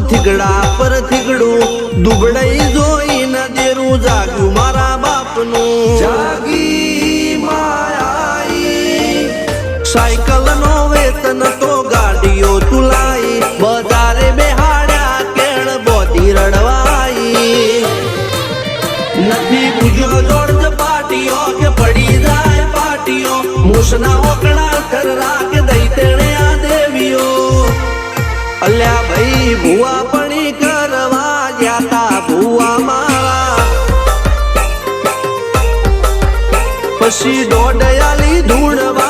થીગડા પર થીગડું દુબળાઈ જોઈને દેરું જાગ્યું મારા બાપનું જાગી માયાઈ સાયકલ નો વેતન તો ગાડીઓ તુલાઈ બજારે બેહાડ્યા કેણ બોધી રડવાઈ નથી પૂજ્યો જોડ પાટીઓ કે પડી જાય પાટીઓ મૂસના ઓકડા કર કે દઈ તેણે આ દેવીઓ અલ્યા ભાઈ ભુવા પણી કરવા જાતા ભુવા મારા પછી દોડયાલી ધૂણવા